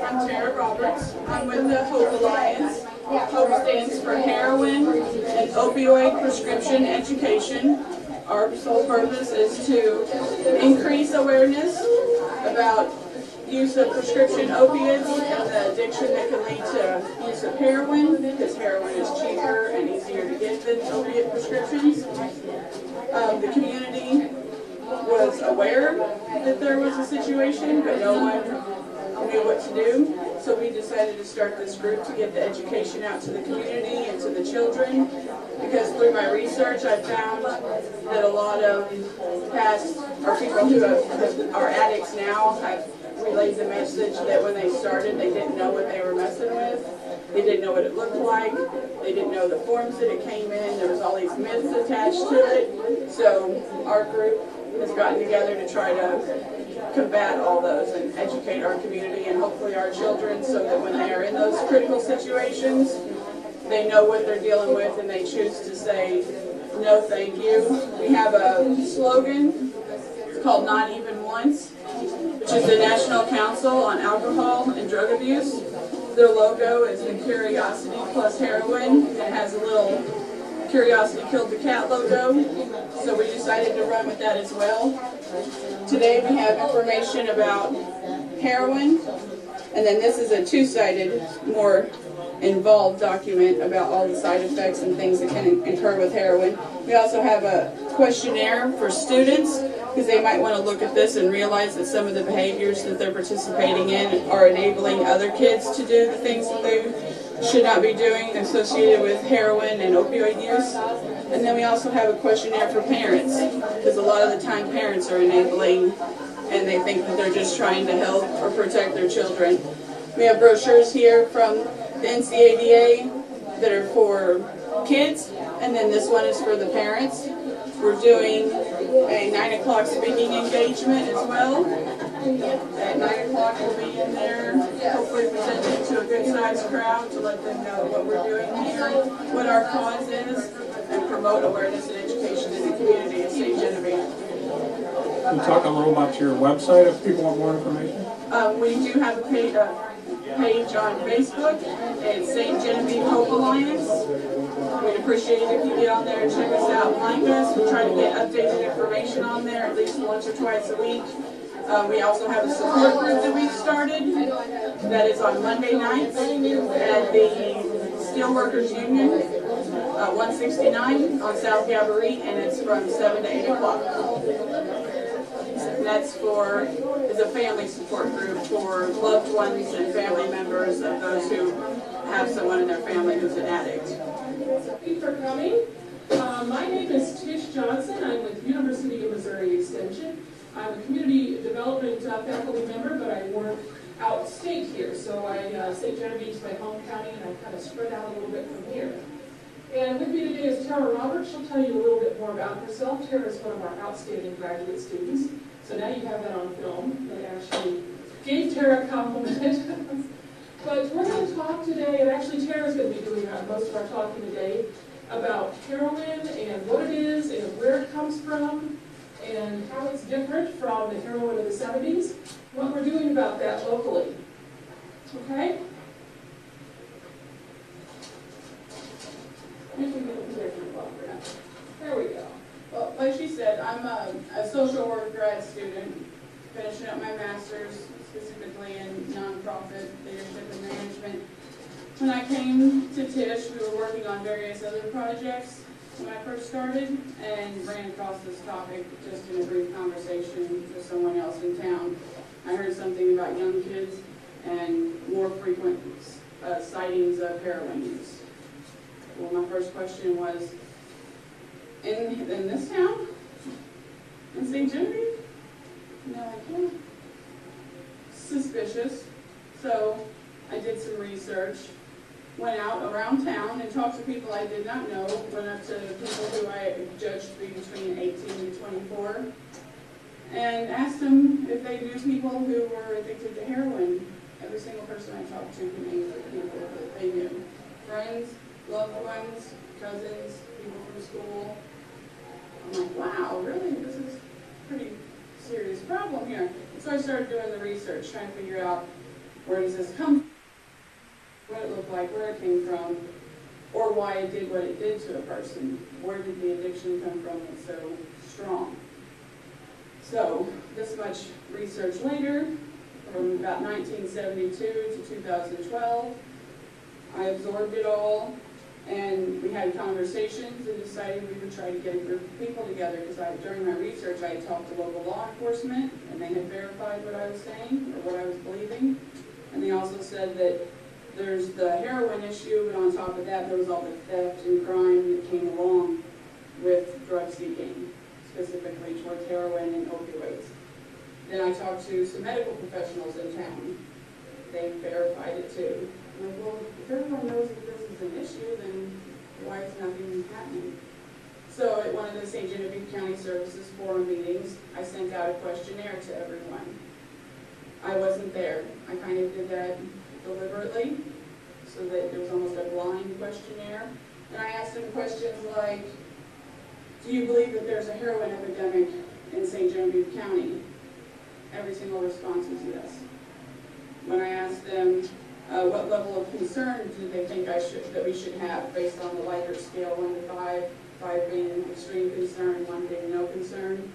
I'm Tara Roberts. I'm with the Hope Alliance. Hope stands for Heroin and Opioid Prescription Education. Our sole purpose is to increase awareness about use of prescription opiates and the addiction that can lead to use of heroin, because heroin is cheaper and easier to get than opiate prescriptions. The community was aware that there was a situation, but no one knew what to do. So we decided to start this group to get the education out to the community and to the children, because through my research I found that a lot of past or people who are addicts now have relayed the message that when they started they didn't know what they were messing with. They didn't know what it looked like. They didn't know the forms that it came in. There was all these myths attached to it. So our group has gotten together to try to combat all those and educate our community and hopefully our children, so that when they are in those critical situations, they know what they're dealing with and they choose to say, no thank you. We have a slogan. It's called Not Even Once, which is the National Council on Alcohol and Drug Abuse. Their logo is the Curiosity plus Heroin. It has a little Curiosity Killed the Cat logo, so we decided to run with that as well. Today we have information about heroin, and then this is a two-sided, more involved document about all the side effects and things that can occur with heroin. We also have a questionnaire for students, because they might want to look at this and realize that some of the behaviors that they're participating in are enabling other kids to do the things that they should not be doing associated with heroin and opioid use. And then we also have a questionnaire for parents, because a lot of the time parents are enabling and they think that they're just trying to help or protect their children. We have brochures here from the NCADA that are for kids, and then this one is for the parents. We're doing a 9 o'clock speaking engagement as well. At 9 o'clock we'll be in there, hopefully presenting to a good sized crowd to let them know what we're doing here, what our cause is, and promote awareness and education in the community of St. Genevieve. Can you talk a little about your website if people want more information? We do have a page on Facebook. It's St. Genevieve Hope Alliance. We'd appreciate it if you get on there and check us out and like us. We try to get updated information on there at least once or twice a week. We also have a support group that we've started that is on Monday nights at the Steelworkers Union, 169 on South Gabourey, and it's from 7 to 8 o'clock. And that's is a family support group for loved ones and family members of those who have someone in their family who's an addict. Thank you for coming. My name is Tish Johnson. I'm with University of Missouri Extension. I'm a community development faculty member, but I work out state here. So St. Genevieve's my home county, and I kind of spread out a little bit from here. And with me today is Tara Roberts. She'll tell you a little bit more about herself. Tara is one of our outstanding graduate students. So now you have that on film. They actually gave Tara a compliment. But we're going to talk today, and actually Tara's going to be doing most of our talking today, about heroin and what it is and where it comes from and how it's different from the heroin of the 70s, what we're doing about that locally. Okay? There we go. Well, like she said, I'm a social work grad student, finishing up my master's specifically in nonprofit leadership and management. When I came to Tish, we were working on various other projects when I first started, and ran across this topic just in a brief conversation with someone else in town. I heard something about young kids and more frequent sightings of heroin use. Well, my first question was, in this town? In St. Genevieve? No, I can't. Suspicious. So I did some research, went out around town and talked to people I did not know, went up to people who I judged to be between 18 and 24, and asked them if they knew people who were addicted to heroin. Every single person I talked to could name people that they knew. Friends, loved ones, cousins, people from school. I'm like, wow, really? This is a pretty serious problem here. So I started doing the research, trying to figure out Where does this come from? What it looked like, where it came from, or why it did what it did to a person. Where did the addiction come from that's so strong? So, this much research later, from about 1972 to 2012, I absorbed it all, and we had conversations and decided we would try to get a group of people together, because during my research I had talked to local law enforcement, and they had verified what I was saying, or what I was believing, and they also said that there's the heroin issue, but on top of that there was all the theft and crime that came along with drug seeking, specifically towards heroin and opioids. Then I talked to some medical professionals in town. They verified it too. I'm like, well, if everyone knows that this is an issue, then why is nothing happening? So at one of the St. Genevieve County Services Forum meetings, I sent out a questionnaire to everyone. I wasn't there. I kind of did that deliberately, so that it was almost a blind questionnaire. And I asked them questions like, do you believe that there's a heroin epidemic in St. Genevieve County? Every single response was yes. When I asked them what level of concern do they think that we should have based on the Likert scale, 1 to 5, 5 being extreme concern, 1 being no concern,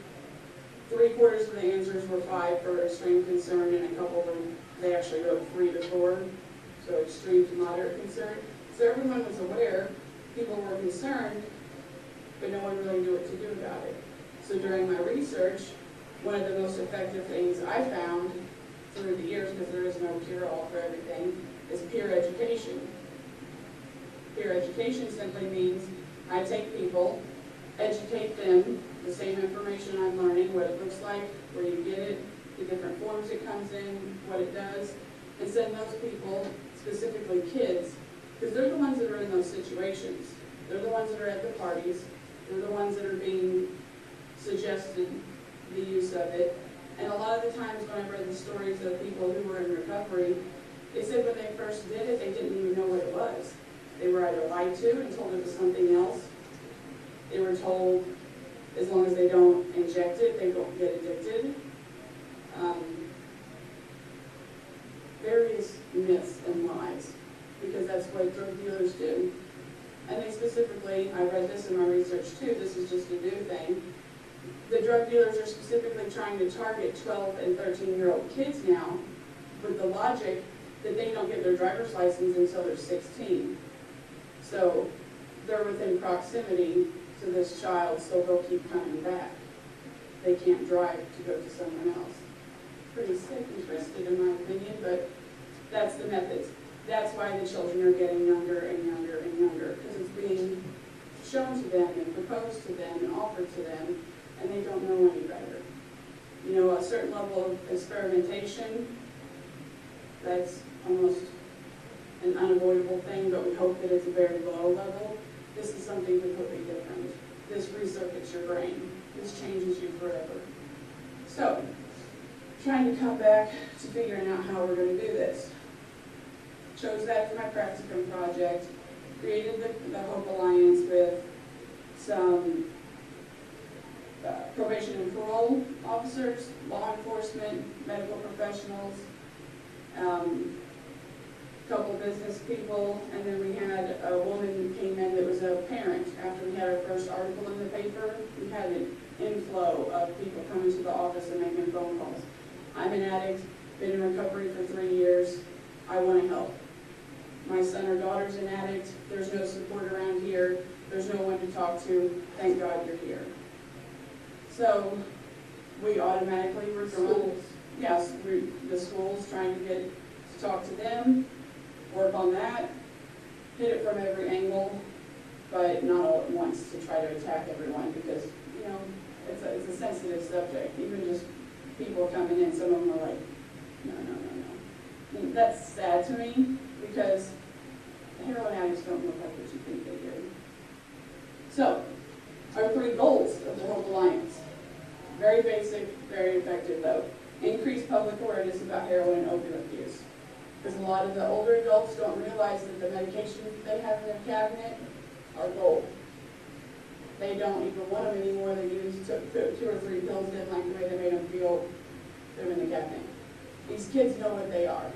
3/4 of the answers were 5 for extreme concern, and a couple of them, they actually wrote 3 to 4, so extreme to moderate concern. So everyone was aware, people were concerned, but no one really knew what to do about it. So during my research, one of the most effective things I found through the years, because there is no cure-all for everything, is peer education. Peer education simply means I take people, educate them, the same information I'm learning, what it looks like, where you get it, the different forms it comes in, what it does, and send those people, specifically kids, because they're the ones that are in those situations. They're the ones that are at the parties. They're the ones that are being suggested the use of it. And a lot of the times when I read the stories of people who were in recovery, they said when they first did it, they didn't even know what it was. They were either lied to and told it was something else. They were told as long as they don't inject it, they don't get addicted. Various myths and lies, because that's what drug dealers do. And they specifically, I read this in my research too, this is just a new thing, the drug dealers are specifically trying to target 12 and 13-year-old kids now with the logic that they don't get their driver's license until they're 16. So they're within proximity to this child, so they'll keep coming back. They can't drive to go to someone else. Pretty sick and twisted in my opinion, but that's the methods. That's why the children are getting younger and younger and younger, because it's being shown to them and proposed to them and offered to them, and they don't know any better. You know, a certain level of experimentation, that's almost an unavoidable thing, but we hope that it's a very low level. This is something completely different. This recircuits your brain. This changes you forever. So, trying to come back to figuring out how we're going to do this. Chose that for my practicum project, created the Hope Alliance with some probation and parole officers, law enforcement, medical professionals, couple business people, and then we had a woman who came in that was a parent. After we had our first article in the paper, we had an inflow of people coming to the office and making phone calls. I'm an addict, been in recovery for 3 years, I want to help. My son or daughter's an addict, there's no support around here, there's no one to talk to, thank God you're here. So we automatically were drawn, yes, the schools, trying to get to talk to them, work on that, hit it from every angle, but not all at once to try to attack everyone, because, you know, it's a sensitive subject. Even just people coming in, some of them are like, no. And that's sad to me, because heroin addicts don't look like what you think they do. So, our 3 goals of the Hope Alliance. Very basic, very effective though. Increase public awareness about heroin and opioid use. Because a lot of the older adults don't realize that the medications they have in their cabinet are gold. They don't even want them anymore. They took 2 or 3 pills, didn't like the way they made them feel. They're in the cabinet. These kids know what they are.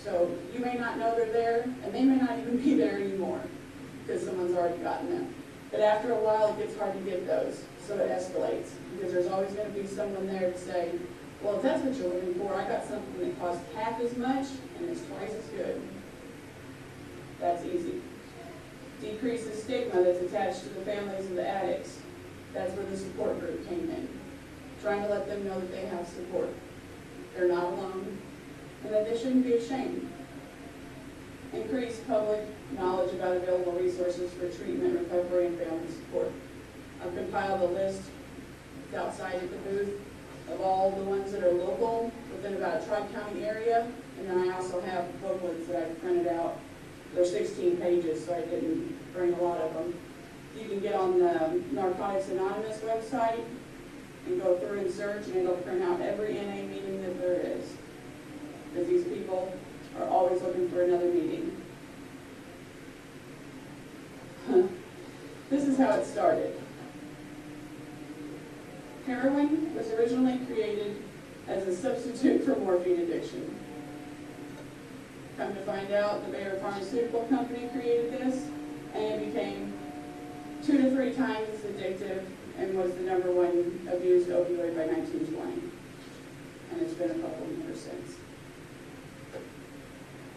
So you may not know they're there, and they may not even be there anymore, because someone's already gotten them. But after a while, it gets hard to get those, so it escalates, because there's always gonna be someone there to say, well, if that's what you're looking for, I got something that costs half as much, and it's twice as good. That's easy. Decrease the stigma that's attached to the families of the addicts. That's where the support group came in. Trying to let them know that they have support. They're not alone, and that they shouldn't be ashamed. Increase public knowledge about available resources for treatment, recovery, and family support. I've compiled a list outside at the booth of all the ones that are local within about a Tri-County area, and then I also have booklets that I've printed out. They're 16 pages, so I didn't bring a lot of them. You can get on the Narcotics Anonymous website and go through and search, and it'll print out every NA meeting that there is. Because these people are always looking for another meeting. This is how it started. Heroin was originally created as a substitute for morphine addiction. Come to find out, the Bayer Pharmaceutical Company created this, and it became 2 to 3 times as addictive and was the #1 abused opioid by 1920. And it's been a couple of years since.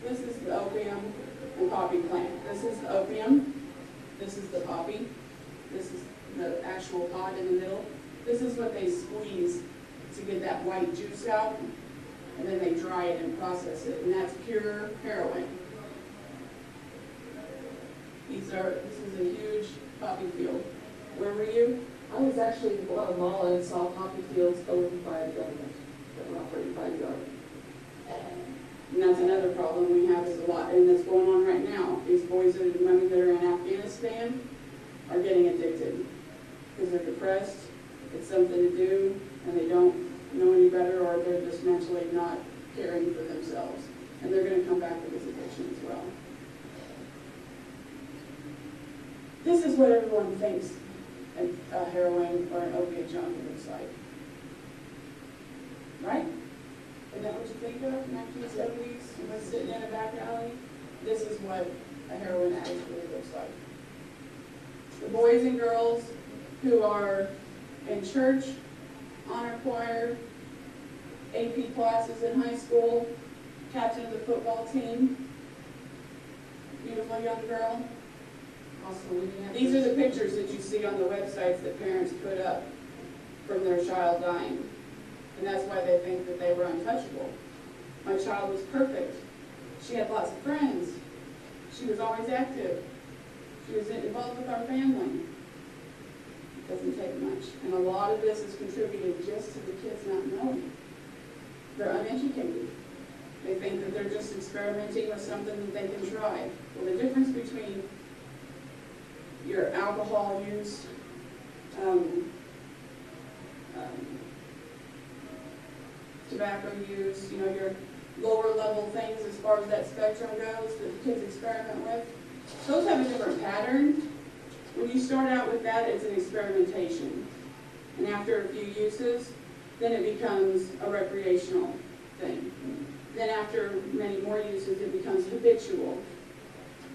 This is the opium and poppy plant. This is the opium. This is the poppy. This is the actual pod in the middle. This is what they squeeze to get that white juice out, and then they dry it and process it, and that's pure heroin. This is a huge poppy field. Where were you? I was actually in Guatemala and saw poppy fields owned by the government, that were operated by the government. And that's another problem we have is a lot, and that's going on right now. These boys and women that are in Afghanistan are getting addicted because they're depressed, it's something to do, and they don't know any better, or they're just mentally not caring for themselves. And they're going to come back with this addiction as well. This is what everyone thinks a heroin or an opiate junkie looks like. Right? Isn't that what you think of? 1970s, you was sitting in a back alley. This is what a heroin addict really looks like. The boys and girls who are in church, honor choir, AP classes in high school, captain of the football team, beautiful young girl. These are the pictures that you see on the websites that parents put up from their child dying. And that's why they think that they were untouchable. My child was perfect. She had lots of friends. She was always active. She was involved with our family. It doesn't take much. And a lot of this is contributed just to the kids not knowing. They're uneducated. They think that they're just experimenting with something that they can try. Well, the difference between your alcohol use, tobacco use, your lower level things as far as that spectrum goes that the kids experiment with, those have a different pattern. When you start out with that, it's an experimentation. And after a few uses, then it becomes a recreational thing. Then after many more uses, it becomes habitual.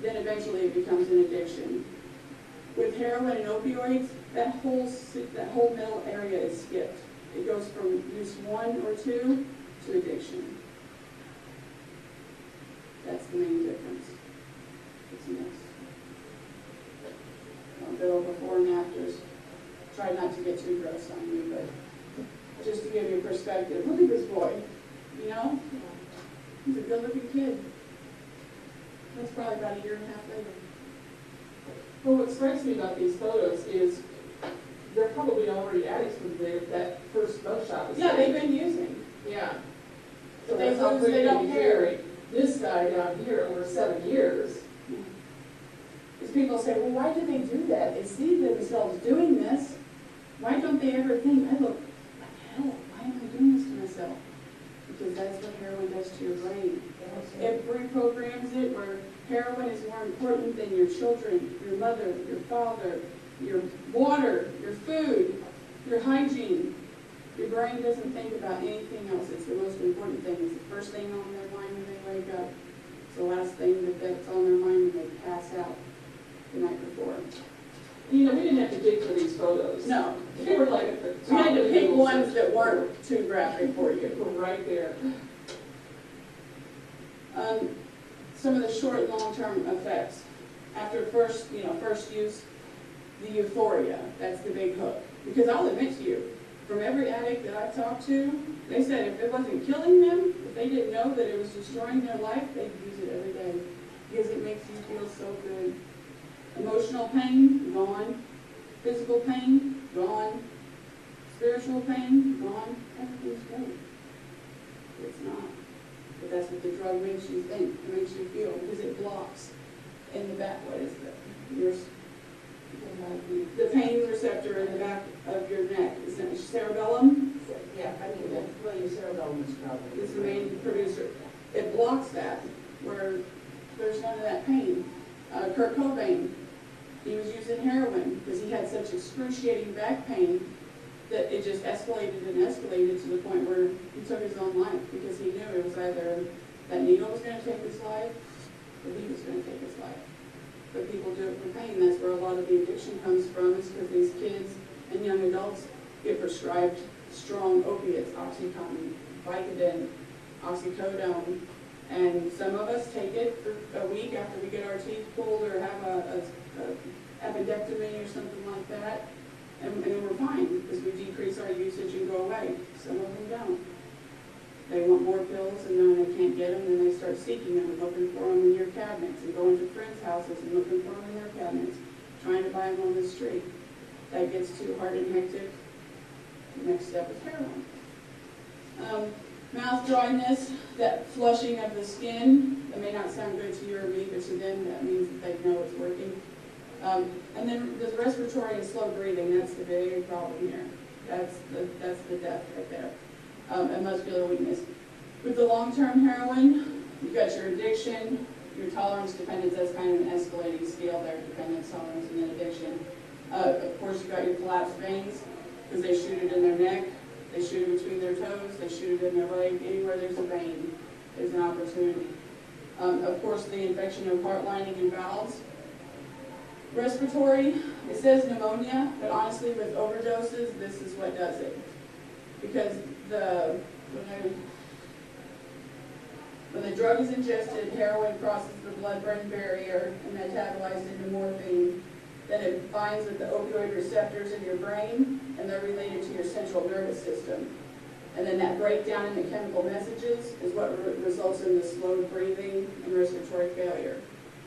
Then eventually it becomes an addiction. With heroin and opioids, that whole middle area is skipped. It goes from use 1 or 2 to addiction. That's the main difference. It's mixed. A little before and afters. Try not to get too gross on you, but just to give you perspective. Look at this boy. He's a good-looking kid. That's probably about a year and a half later. Well, what strikes me about these photos is they're probably already addicts when that first smoke shot was they've been using. Yeah. So So that's how they quickly don't you care. carry this guy down here over 7 years. Because people say, well, why do they do that? They see themselves doing this. Why don't they ever think, I look like hell, why am I doing this to myself? Because that's what heroin does to your brain. It reprograms it where heroin is more important than your children, your mother, your father, your water, your food, your hygiene. Your brain doesn't think about anything else. It's the most important thing. It's the first thing on their mind when they wake up. It's the last thing that's on their mind when they pass out the night before. You know, we didn't have to dig for these photos. No. They were like at the We top had to of the pick Google ones search. that weren't too graphic for They you. were right there. Some of the short and long-term effects. After first use, the euphoria, that's the big hook. Because I'll admit to you, from every addict that I've talked to, they said if it wasn't killing them, if they didn't know that it was destroying their life, they'd use it every day. Because it makes you feel so good. Emotional pain, gone. Physical pain, gone. Spiritual pain, gone. Everything's great. It's not. But that's what the drug makes you think, it makes you feel, because it blocks in the back, what is it? The pain receptor in the back of your neck, is it cerebellum? Yeah, I mean, well, your cerebellum is probably. Is the main producer. It blocks that, where there's none of that pain. Kurt Cobain, he was using heroin because he had such excruciating back pain that it just escalated and escalated to the point where he took his own life because he knew it was either that needle was going to take his life or he was going to take his life. But people do it for pain. That's where a lot of the addiction comes from, is because these kids and young adults get prescribed strong opiates, Oxycontin, Vicodin, oxycodone, and some of us take it for a week after we get our teeth pulled or have a appendectomy or something like that, and we're fine because we decrease our usage and go away. Some of them don't. They want more pills, and then when they can't get them, then they start seeking them and looking for them in your cabinets and going to friends' houses and looking for them in their cabinets, trying to buy them on the street. That gets too hard and hectic. The next step is heroin. Mouth dryness, that flushing of the skin, that may not sound good to you or me, but to them, that means that they know it's working. And then the respiratory and slow breathing, that's the big problem here. That's the death right there. And muscular weakness. With the long-term heroin, you've got your addiction, your tolerance dependence, that's kind of an escalating scale there, dependence, tolerance, and then addiction. Of course, you've got your collapsed veins, because they shoot it in their neck, they shoot it between their toes, they shoot it in their leg, anywhere there's a vein, there's an opportunity. Of course, the infection of heart lining and valves. Respiratory, it says pneumonia, but honestly with overdoses, this is what does it. Because when the drug is ingested, heroin crosses the blood-brain barrier and metabolized into morphine. Then it binds with the opioid receptors in your brain, and they're related to your central nervous system. And then that breakdown in the chemical messages is what results in the slowed breathing and respiratory failure.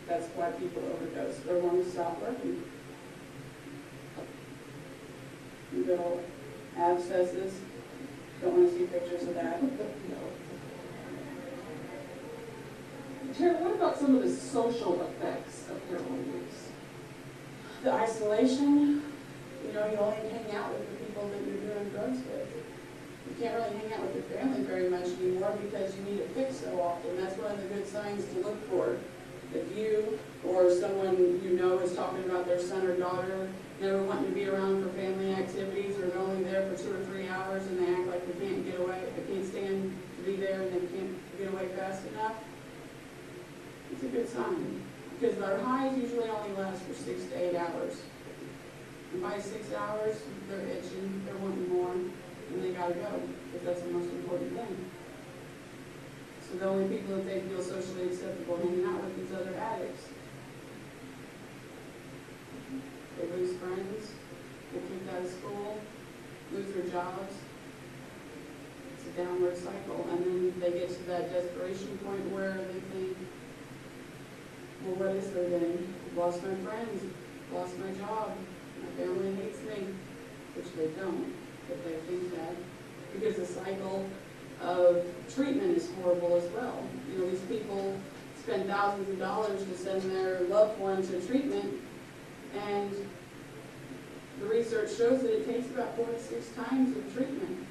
That's why people overdose. Their lungs stop working. Little abscesses. Don't want to see pictures of that. Tara, what about some of the social effects of heroin use? The isolation, you only hang out with the people that you're doing drugs with. You can't really hang out with your family very much anymore because you need a fix so often. That's one of the good signs to look for. If you or someone you know is talking about their son or daughter never wanting to be around for family activities, or they're only there for 2 or 3 hours and they act like they can't get away, they can't stand to be there and they can't get away fast enough, it's a good sign. Because our highs usually only last for 6 to 8 hours. And by 6 hours, they're itching, they're wanting more, and they gotta go, because that's the most important thing. So the only people that they feel socially acceptable hanging out with is other addicts. They lose friends, get kicked out of school, lose their jobs. It's a downward cycle, and then they get to that desperation point where they think, well, what is there then? Lost my friends, lost my job, my family hates me, which they don't, but they think that. Because the cycle of treatment is horrible as well. These people spend thousands of dollars to send their loved one to treatment, and the research shows that it takes about 4 to 6 times of treatment,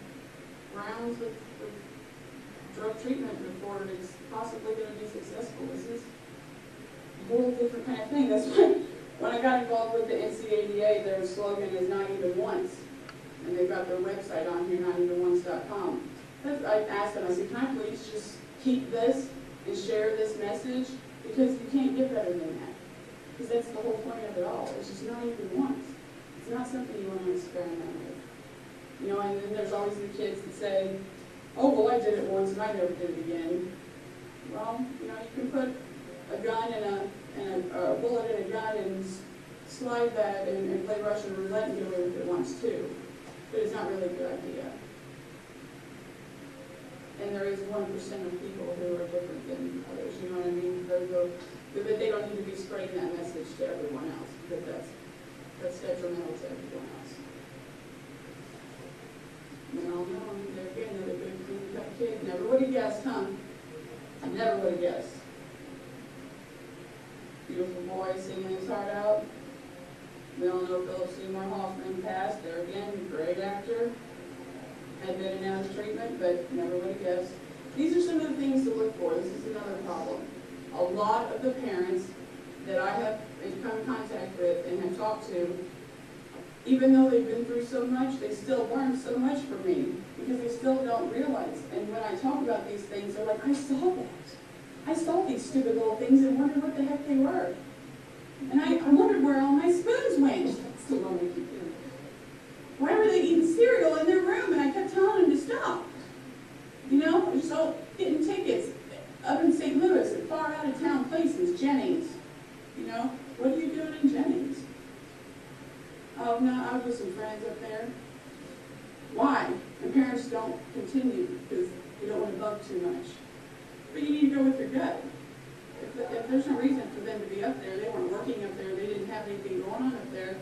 rounds with drug treatment before it's possibly going to be successful. This is a whole different kind of thing. That's why when I got involved with the NCADA, their slogan is "Not Even Once," and they've got their website on here, notevenonce.com. I asked them, I said, can I please just keep this and share this message, because you can't get better than that. Because that's the whole point of it all. It's just not even once. It's not something you want to experiment with. You know, and then there's always the kids that say, oh, well, I did it once and I never did it again. Well, you know, you can put a gun and a bullet in a gun and slide that and play Russian roulette and get away with it once too. But it's not really a good idea. And there is 1% of people who are different than others, you know what I mean? But they don't need to be spreading that message to everyone else, because that's detrimental to everyone else. Well, no, they're again, they're good clean-cut kid. Never would have guessed, huh? I never would have guessed. Beautiful boy singing his heart out. We all know Philip Seymour Hoffman passed. There again, great actor. Had been in and out of treatment, but never would have guessed. These are some of the things to look for. This is another problem. A lot of the parents that I have come in contact with and have talked to, even though they've been through so much, they still learn so much from me, because they still don't realize. And when I talk about these things, they're like, I saw that. I saw these stupid little things and wondered what the heck they were. And I wondered where all my spoons went. Still don't make you do. Why were they eating cereal in their room? And I kept telling them to stop. You know, just all getting tickets up in St. Louis at far out of town places, Jennings. You know, what are you doing in Jennings? Oh, no, I was with some friends up there. Why? And parents don't continue because you don't want to bug too much. But you need to go with your gut. If there's no reason for them to be up there, they weren't working up there, they didn't have anything going on up there,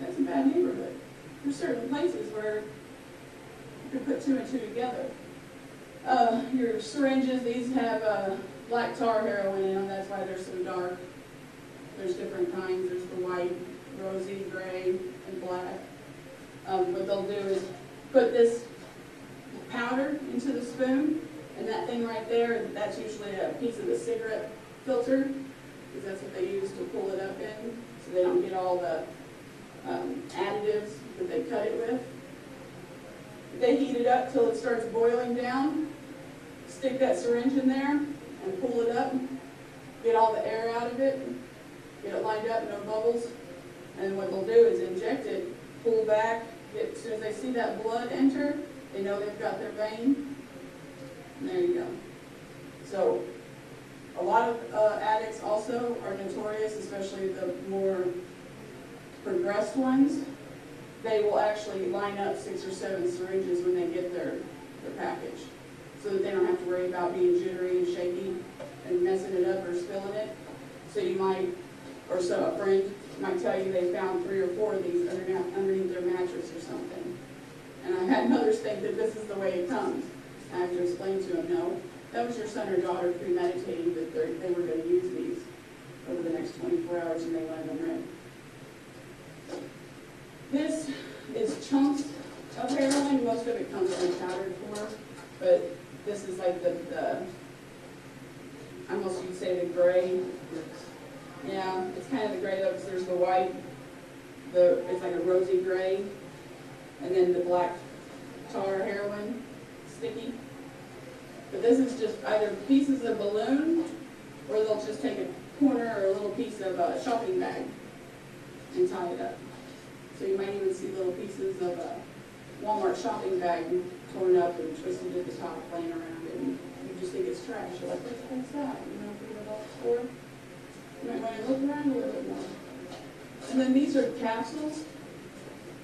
that's a bad neighborhood. There's certain places where you can put two and two together. Your syringes, these have black tar heroin in them, that's why they're so dark. There's different kinds, there's the white, rosy, gray, and black. What they'll do is put this powder into the spoon, and that thing right there, that's usually a piece of the cigarette filter, because that's what they use to pull it up in, so they don't get all the additives that they cut it with. They heat it up till it starts boiling down, stick that syringe in there, and pull it up, get all the air out of it, get it lined up, no bubbles, and what they'll do is inject it, pull back, as soon as they see that blood enter, they know they've got their vein, and there you go. So, a lot of addicts also are notorious, especially the more progressed ones. They will actually line up 6 or 7 syringes when they get their package, so that they don't have to worry about being jittery and shaky and messing it up or spilling it. So you might, or so a friend might tell you they found 3 or 4 of these underneath their mattress or something. And I had others think that this is the way it comes. I have to explain to them, no, that was your son or daughter premeditating that they were going to use these over the next 24 hours and they let them in. This is chunks of heroin. Most of it comes in powdered form, but this is like the almost you'd say the gray. Yeah, it's kind of the gray though, because there's the white, it's like a rosy gray, and then the black tar heroin, sticky. But this is just either pieces of balloon, or they'll just take a corner or a little piece of a shopping bag and tie it up. So you might even see little pieces of a Walmart shopping bag torn up and twisted at the top, laying around it, and you just think it's trash. You're like, what's that? You know, for the adult store. You might want to look around a little bit more. And then these are capsules.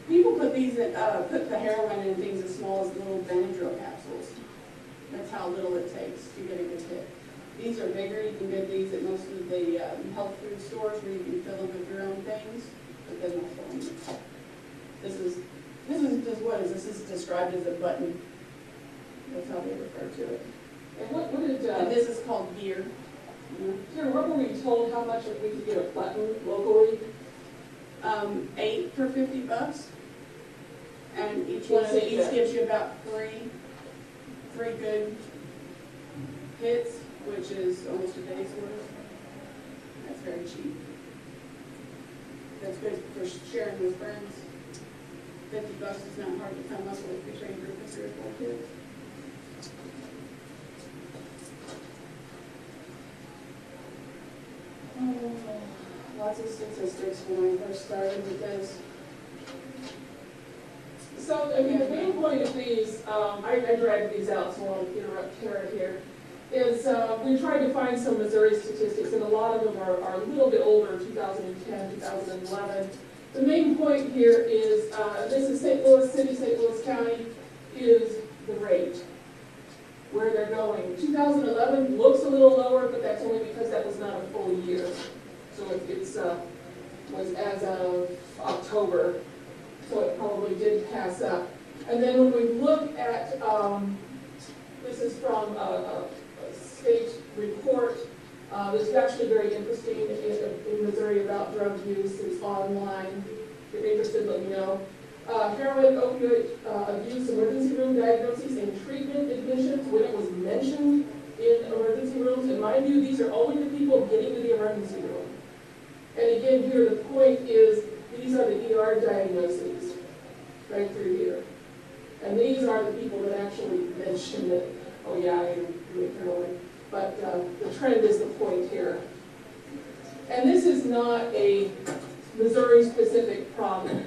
People put these put the heroin in things as small as little Benadryl capsules. That's how little it takes to get a good hit. These are bigger. You can get these at most of the health food stores where you can fill them with your own things. But then also, this is just what is this? This is described as a button. That's how they refer to it. And what did And this is called gear. Sarah, what were we told how much we could get a button locally? 8 for $50, and each one of these gives you about three good hits, which is almost a day's worth. That's very cheap. That's good for sharing with friends. $50 is not hard to come up with if you train a group of 3 or 4 kids. lots of statistics when I first started with this. So, I mean, the main point of these, I dragged these out, so I'll interrupt Kara here, is we tried to find some Missouri statistics, and a lot of them are a little bit older, 2010, 2011. The main point here is, this is St. Louis City, St. Louis County, is the rate, where they're going. 2011 looks a little lower, but that's only because that was not a full year. So it's was as of October, so it probably did pass up. And then when we look at, this is from a state report, this is actually very interesting in Missouri about drug use. It's online. If you're interested, let me know. Heroin, opioid abuse, emergency room diagnoses, and treatment admissions, when it was mentioned in emergency rooms. In my view, these are only the people getting to the emergency room. And again, here the point is, these are the ER diagnoses, right through here. And these are the people that actually mentioned it. Oh yeah, I am doing heroin. But the trend is the point here. And this is not a Missouri-specific problem.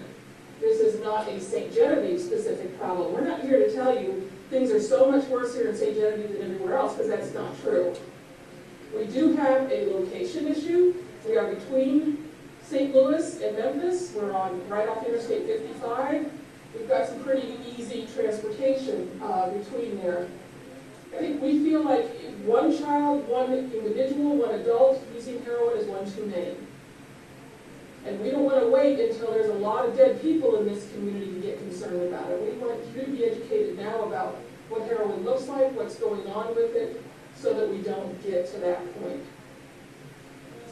This is not a St. Genevieve specific problem. We're not here to tell you things are so much worse here in St. Genevieve than everywhere else, because that's not true. We do have a location issue. We are between St. Louis and Memphis. We're on right off Interstate 55. We've got some pretty easy transportation between there. I think we feel like one child, one individual, one adult using heroin is one too many. And we don't want to wait until there's a lot of dead people in this community to get concerned about it. We want you to be educated now about what heroin looks like, what's going on with it, so that we don't get to that point.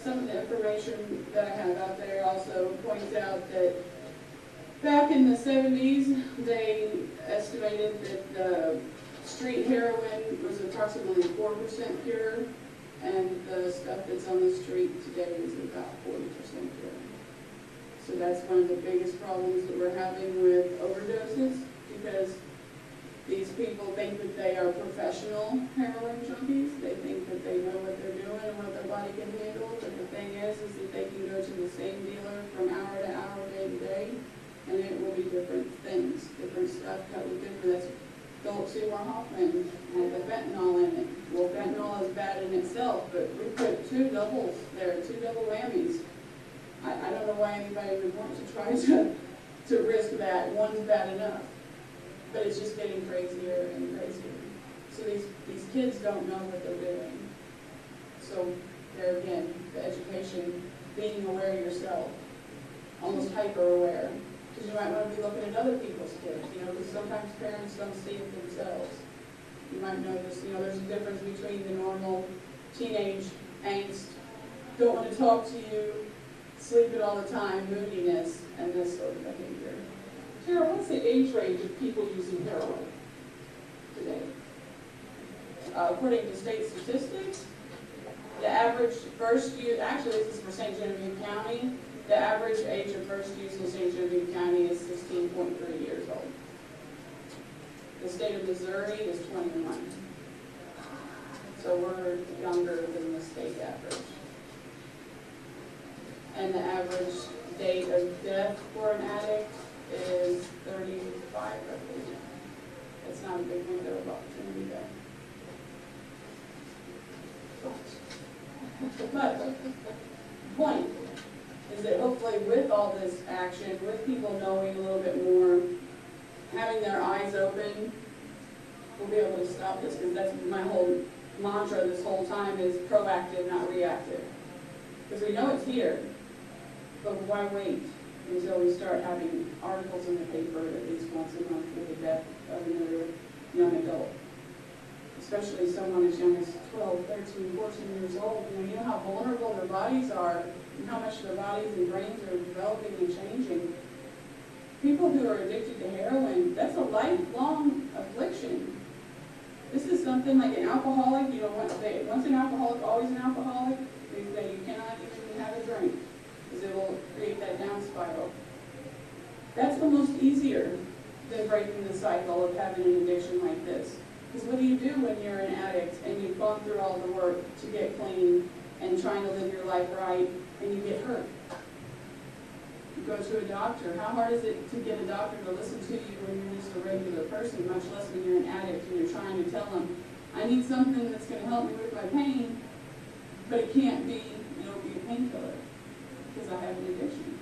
Some of the information that I have out there also points out that back in the 70s, they estimated that the street heroin was approximately 4% pure, and the stuff that's on the street today is about 40% pure. So that's one of the biggest problems that we're having with overdoses, because these people think that they are professional heroin junkies. They think that they know what they're doing and what their body can handle, but the thing is that they can go to the same dealer from hour to hour, day to day, and it will be different things, different stuff that will differ. That's Philip Seymour Hoffman had the fentanyl in it. Well, fentanyl is bad in itself, but we put two doubles there, two double whammies. I don't know why anybody would want to try to risk that. One's bad enough. But it's just getting crazier and crazier. So these kids don't know what they're doing. So there again, the education, being aware yourself, almost hyper-aware. Because you might want to be looking at other people's kids, because sometimes parents don't see it themselves. You might notice, there's a difference between the normal teenage angst, don't want to talk to you, sleeping all the time, moodiness, and this sort of behavior. Tara, what's the age range of people using heroin today? According to state statistics, the average first use, actually this is for St. Genevieve County, the average age of first use in St. Genevieve County is 16.3 years old. The state of Missouri is 21. So we're younger than the state average. And the average date of death for an addict is 35, I believe. It's not a big window of opportunity there. But the point is that hopefully with all this action, with people knowing a little bit more, having their eyes open, we'll be able to stop this, because that's my whole mantra this whole time is proactive, not reactive. Because we know it's here, but why wait until we start having articles in the paper at least once a month with the death of another young adult? Especially someone as young as 12, 13, 14 years old. You know how vulnerable their bodies are, and how much their bodies and brains are developing and changing. People who are addicted to heroin, that's a lifelong affliction. This is something like an alcoholic, once an alcoholic, always an alcoholic. They say you cannot even have a drink, because it will create that down spiral. That's almost easier than breaking the cycle of having an addiction like this. Because what do you do when you're an addict and you've gone through all the work to get clean, and trying to live your life right, and you get hurt. You go to a doctor. How hard is it to get a doctor to listen to you when you're just a regular person, much less when you're an addict and you're trying to tell them, I need something that's going to help me with my pain, but it can't be an opiate painkiller because I have an addiction.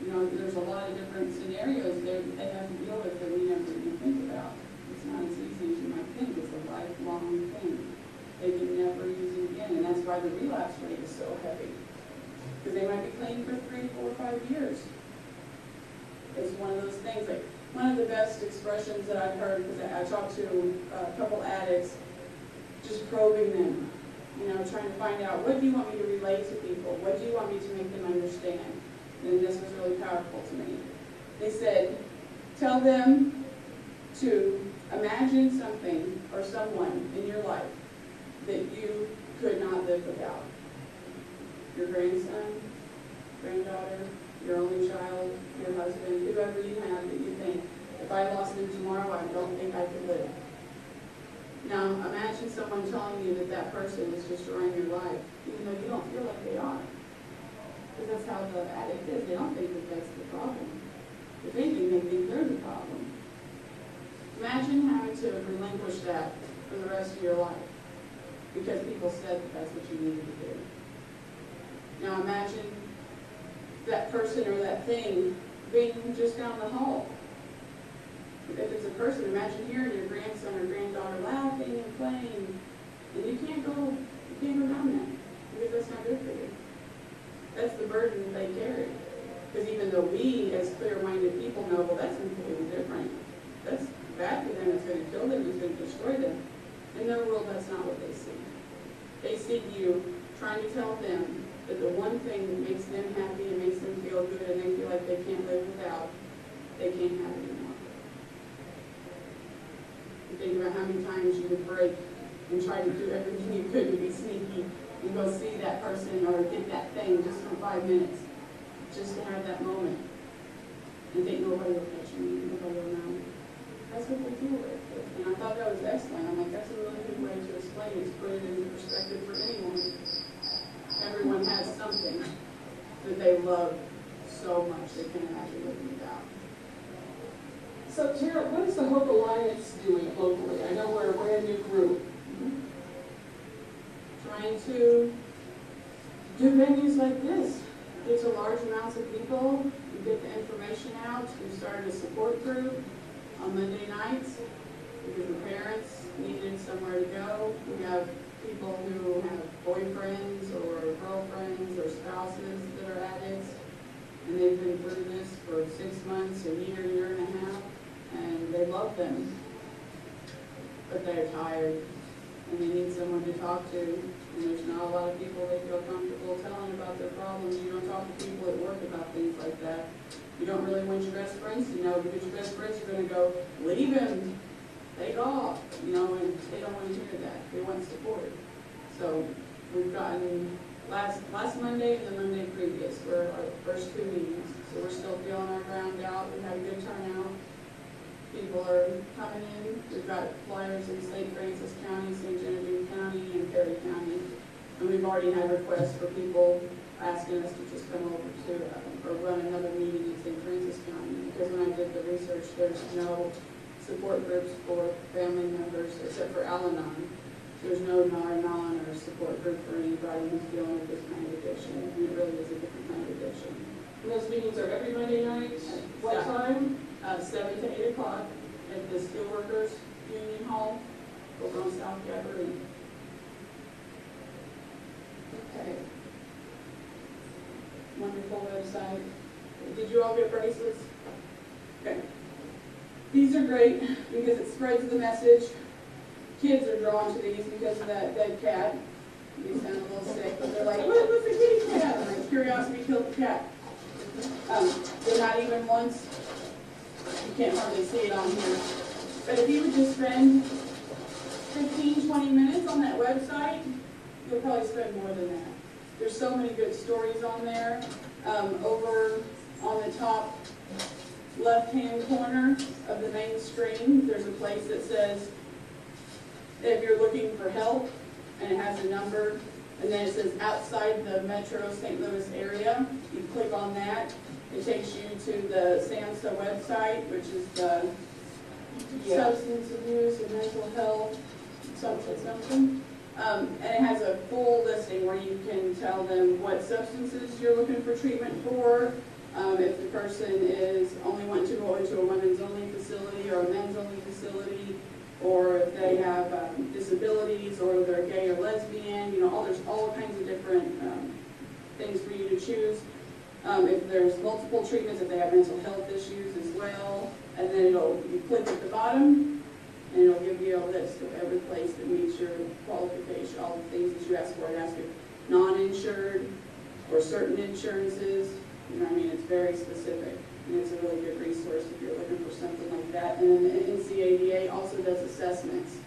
You know, there's a lot of different scenarios there that they have to deal with that we never even think about. It's not as easy as you might think. It's a lifelong thing. They can never use it again, and that's why the relapse rate is so heavy. Because they might be clean for 3, 4, 5 years. It's one of those things, like one of the best expressions that I've heard, because I talked to a couple addicts, just probing them, you know, trying to find out, what do you want me to relate to people? What do you want me to make them understand? And this was really powerful to me. They said, tell them to imagine something or someone in your life that you could not live without. Your grandson, granddaughter, your only child, your husband, whoever you have that you think, if I lost them tomorrow, I don't think I could live. Now, imagine someone telling you that that person is destroying your life, even though you don't feel like they are. Because that's how the addict is. They don't think that that's the problem. If anything, they think they're the problem. Imagine having to relinquish that for the rest of your life because people said that that's what you needed to do. Now imagine that person or that thing being just down the hall. If it's a person, imagine hearing your grandson or granddaughter laughing and playing, and you can't go down that because that's not good for you. That's the burden that they carry. Because even though we, as clear-minded people, know, well, that's completely different. That's bad for them. It's going to kill them. It's going to destroy them. In their world, that's not what they see. They see you trying to tell them that the one thing that makes them happy and makes them feel good and they feel like they can't live without, they can't have it anymore. You think about how many times you would break and try to do everything you could to be sneaky and go see that person or get that thing just for 5 minutes, just to have that moment. And think nobody will catch me, nobody will know. That's what they deal with. And I thought that was excellent. I'm like, that's a really good way to explain it, to put it into perspective for anyone. Everyone has something that they love so much they can't imagine living without. So Tara, what is the Hope Alliance doing locally? I know we're a brand new group. Trying to do venues like this. Get to large amounts of people, and get the information out. We started a support group on Monday nights because the parents needed somewhere to go. We have people who have boyfriends or girlfriends or spouses that are addicts, and they've been through this for 6 months, a year, year and a half, and they love them, but they're tired, and they need someone to talk to, and there's not a lot of people they feel comfortable telling about their problems. You don't talk to people at work about things like that. You don't really want your best friends to know, because your best friends are going to go, leave him, take off, you know, and they don't want to hear that. They want support. So we've gotten last Monday and the Monday previous were our first 2 meetings. So we're still feeling our ground out. We've had a good turnout. People are coming in. We've got flyers in St. Francis County, St. Genevieve County, and Perry County. And we've already had requests for people asking us to just come over to or run another meeting in St. Francis County. Because when I did the research, there's no support groups for family members except for Al-Anon. There's no NAR/NON or support group for anybody who's dealing with this kind of addiction. And it really is a different kind of addiction. And those meetings are every Monday night? What time? 7 to 8 o'clock at the Steelworkers Union Hall over on South Gathering. Okay. Wonderful website. Did you all get bracelets? Okay. These are great because it spreads the message. Kids are drawn to these because of that dead cat. They sound a little sick, but they're like, look, what's a kitty cat? And like, curiosity killed the cat. They're not even once. You can't hardly see it on here. But if you would just spend 15, 20 minutes on that website, you'll probably spend more than that. There's so many good stories on there. Over on the top left-hand corner of the main screen, there's a place that says, if you're looking for help, and it has a number, And then it says outside the metro St. Louis area. You click on that. It takes you to the SAMHSA website, which is the Substance Abuse and Mental Health, something. And it has a full listing where you can tell them what substances you're looking for treatment for. If the person is only wanting to go into a women's only facility or a men's only facility, or if they have disabilities, or they're gay or lesbian, there's all kinds of different things for you to choose. If there's multiple treatments, if they have mental health issues as well, and then you click at the bottom, and it'll give you a list of every place that meets your qualification, all the things that you ask for. It asks if non-insured or certain insurances. It's very specific, and it's a really good resource if you're looking for something like that. And then the NCADA also does assessments,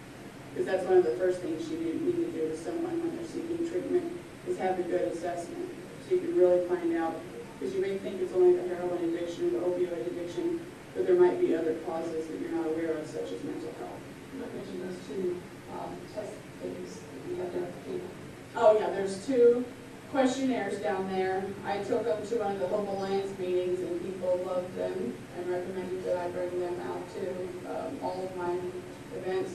because that's one of the first things you need to do with someone when they're seeking treatment, is have a good assessment, so you can really find out, because you may think it's only the heroin addiction or the opioid addiction, but there might be other causes that you're not aware of, such as mental health. You mentioned those two test things that you have to complete. Oh yeah, there's 2 questionnaires down there. I took them to one of the Hope Alliance meetings, and people loved them and recommended that I bring them out to all of my events.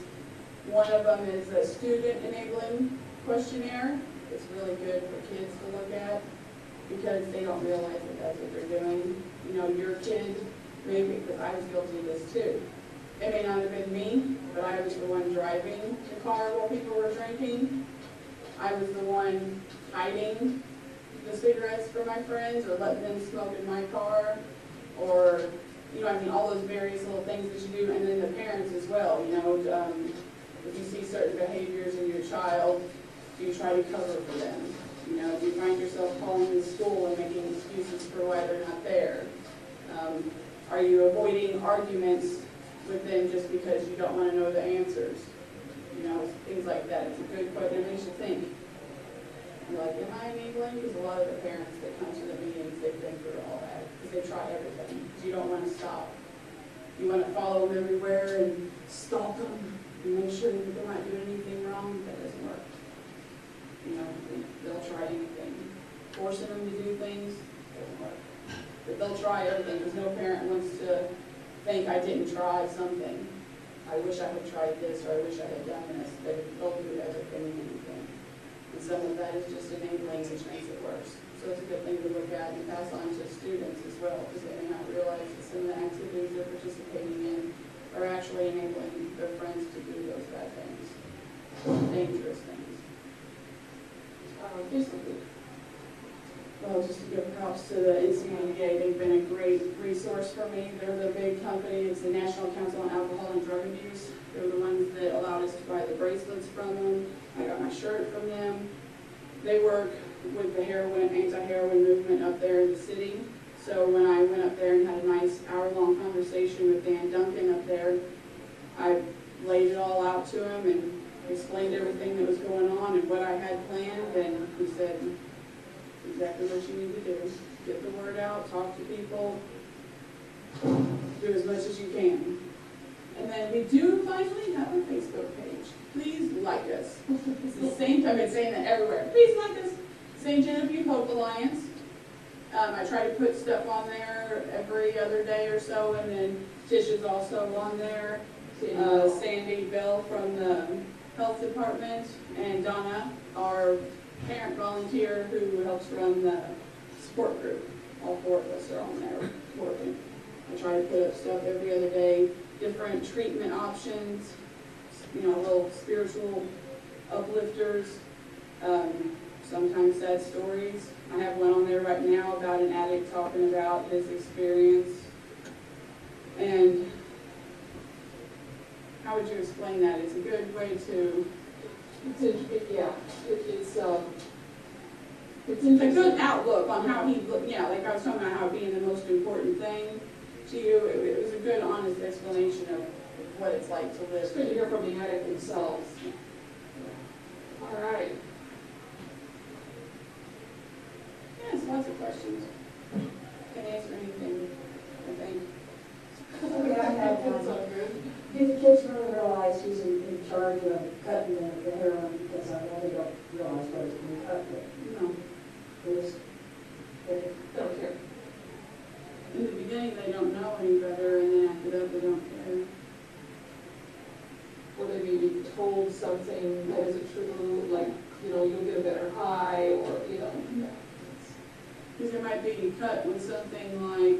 One of them is a student enabling questionnaire. It's really good for kids to look at, because they don't realize that that's what they're doing. Your kid, maybe, because I was guilty of this too. It may not have been me, but I was the one driving the car while people were drinking. I was the one hiding the cigarettes from my friends, or letting them smoke in my car, or, all those various little things that you do. And then the parents as well, if you see certain behaviors in your child, do you try to cover for them? Do you find yourself calling the school and making excuses for why they're not there? Are you avoiding arguments with them just because you don't want to know the answers? Things like that. It's a good question. It makes you think. You're like, am I enabling? Because a lot of the parents that come to the meetings, they've been through all that, because they try everything. Because you don't want to stop. You want to follow them everywhere and stalk them and make sure that they're not doing anything wrong. That doesn't work. They'll try anything. Forcing them to do things doesn't work. But they'll try everything, because no parent wants to think, I didn't try something. I wish I had tried this, or I wish I had done this. They'll do everything and anything. And some of that is just enabling, which makes it worse. So it's a good thing to look at and pass on to students as well, because they may not realize that some of the activities they're participating in are actually enabling their friends to do those bad things, dangerous things. Well, just to give props to the NCAA, they've been a great resource for me. They're the big company. It's the National Council on Alcohol and Drug Abuse. They're the ones that allowed us to buy the bracelets from them. I got my shirt from them. They work with the anti-heroin movement up there in the city. So when I went up there and had a nice hour-long conversation with Dan Duncan up there, I laid it all out to him and explained everything that was going on and what I had planned, and he said, exactly what you need to do. Get the word out, talk to people, do as much as you can. And then we do finally have a Facebook page. Please like us. It's the same, I've been saying that everywhere. Please like us. St. Genevieve Hope Alliance. I try to put stuff on there every other day or so, and then Tish is also on there. Sandy Bell from the health department, and Donna, our parent volunteer who helps run the sport group. All 4 of us are on there working. I try to put up stuff every other day, different treatment options, little spiritual uplifters, sometimes sad stories. I have one on there right now about an addict talking about his experience. And how would you explain that? It's a good way to... It's a good outlook on how he looked. Like I was talking about how being the most important thing to you. It was a good, honest explanation of what it's like to live. It's good to hear from the addict themselves. All right. Yes, lots of questions. Can answer anything, I think. Okay, I have That's all good. Did the kids really realize who's in charge of cutting the heroin? Because I know they don't realize what it's doing. something that isn't true, like, you'll get a better high, or, Because it might be cut with something like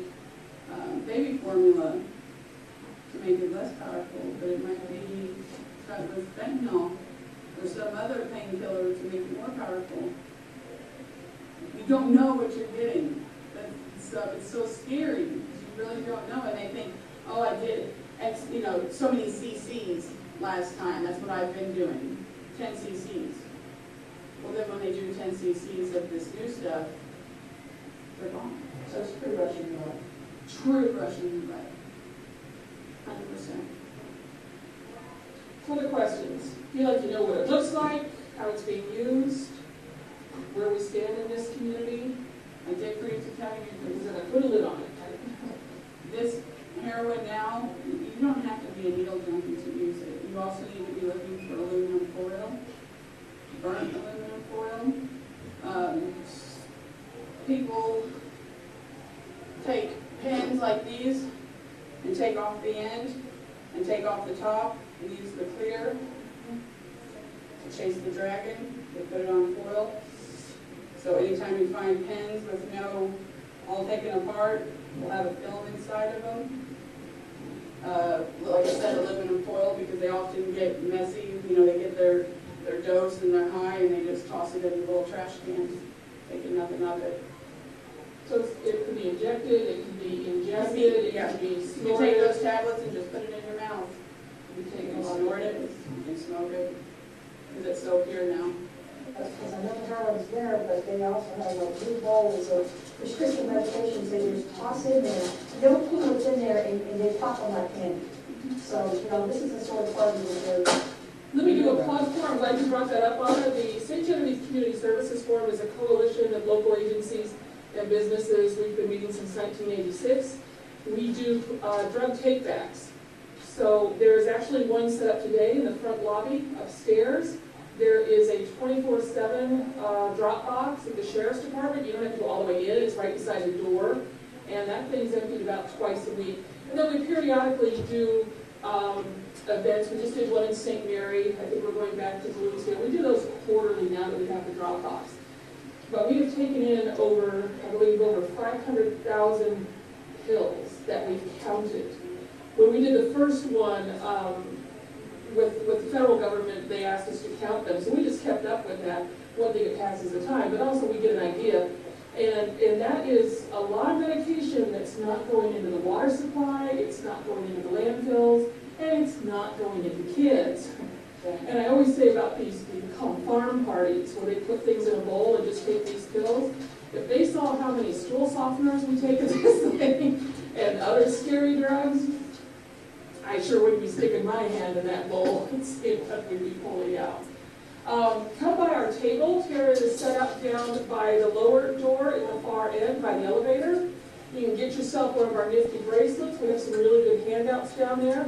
baby formula to make it less powerful, but it might be cut with fentanyl or some other painkiller to make it more powerful. You don't know what you're getting. It's so scary because you really don't know, and they think, oh, I did X, so many cc's last time. That's what I've been doing, 10 cc's. Well, then when they do 10 cc's of this new stuff, they're gone. So it's true Russian blood. True Russian blood. 100%. Other questions? Feel like you know what it looks like, how it's being used, where we stand in this community? I did agree to telling you Because this. then I put a lid on it. This heroin now, you don't have to be a needle junkie to use it. You also need to be looking for aluminum foil, burnt aluminum foil. People take pins like these and take off the end and take off the top and use the clear to chase the dragon. They put it on foil. So anytime you find pins with no all taken apart, we'll have a film inside of them. Like I said, aluminum foil, because they often get messy. They get their dose and their high, and they just toss it in the little trash cans, thinking nothing of it. So it can be injected, it can be ingested, it can be You can snorted. take those tablets and just put it in your mouth. You You take can a lot snort of it, you can smoke it, because it's so pure now. Because I know the heroin's there, but they also have a blue bowls of prescription medications they just toss in there. You don't put what's in there and they pop them like candy. So, this is the sort of party that they're. Let me do a plug for, I'm glad you brought that up, Anna. The St. Genevieve Community Services Forum is a coalition of local agencies and businesses. We've been meeting since 1986. We do drug take-backs. So there is actually one set up today in the front lobby upstairs. There is a 24/7 drop box at the Sheriff's Department. You don't have to go all the way in, it's right beside the door. And that thing's emptied about twice a week. And then we periodically do events. We just did one in St. Mary. I think we're going back to Bluesville. We do those quarterly now that we have the drop box. But we have taken in over 500,000 pills that we've counted. When we did the first one, with the federal government, they asked us to count them, so we just kept up with that. One thing, it passes the time, but also we get an idea. And that is a lot of medication that's not going into the water supply, it's not going into the landfills, and it's not going into kids. And I always say about these, we call them farm parties, where they put things in a bowl and just take these pills. If they saw how many stool softeners we take in this thing, and other scary drugs, I sure wouldn't be sticking my hand in that bowl and see what we'd be pulling out. Come by our table. Tara is set up down by the lower door in the far end by the elevator. You can get yourself one of our nifty bracelets. We have some really good handouts down there.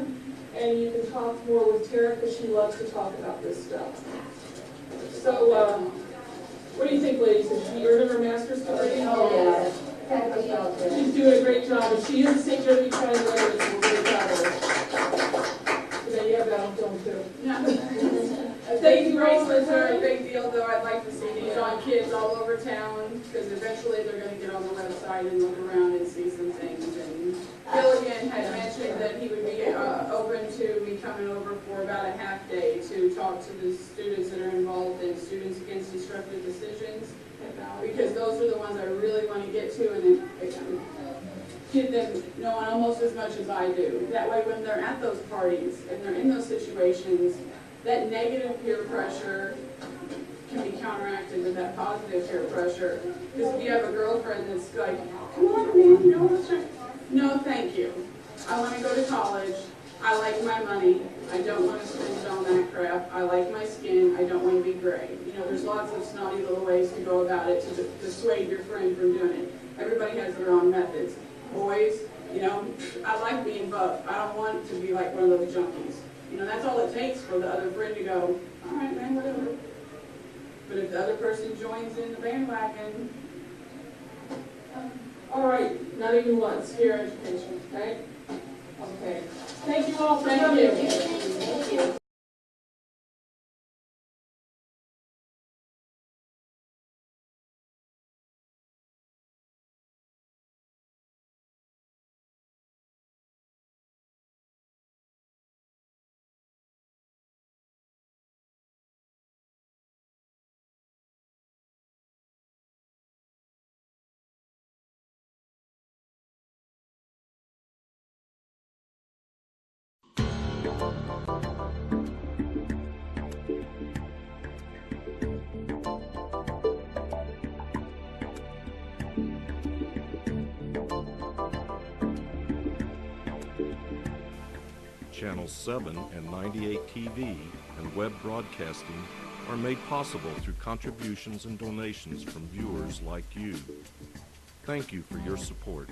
And you can talk more with Tara because she loves to talk about this stuff. So, what do you think, ladies? Has she earned her master's degree? Oh, yeah. Fabulous job there. She's doing a great job, and she is a St. Genevieve County resident, so we're very proud of her. Today you have that on film too. These bracelets are a big deal, though. I'd like to see these on kids all over town, because eventually they're going to get on the website and look around and see some things. And Gilligan had mentioned that he would be open to me coming over for about a half day to talk to the students that are involved in Students Against Destructive Decisions, because those are the ones I really want to get to and get them knowing almost as much as I do. That way when they're at those parties and they're in those situations, that negative peer pressure can be counteracted with that positive peer pressure. Because if you have a girlfriend that's like, come on, man, no, let's try. No, thank you. I want to go to college. I like my money. I don't want to spend it on that crap. I like my skin. I don't want to be gray. There's lots of snotty little ways to go about it to dissuade your friend from doing it. Everybody has their own methods. Boys, I like being buff. I don't want to be like one of those junkies. That's all it takes for the other friend to go, all right, man, whatever. But if the other person joins in the bandwagon, All right, not even once. peer education. Okay? Okay. Thank you all for Thank coming. you. Channel 7 and 98 TV and web broadcasting are made possible through contributions and donations from viewers like you. Thank you for your support.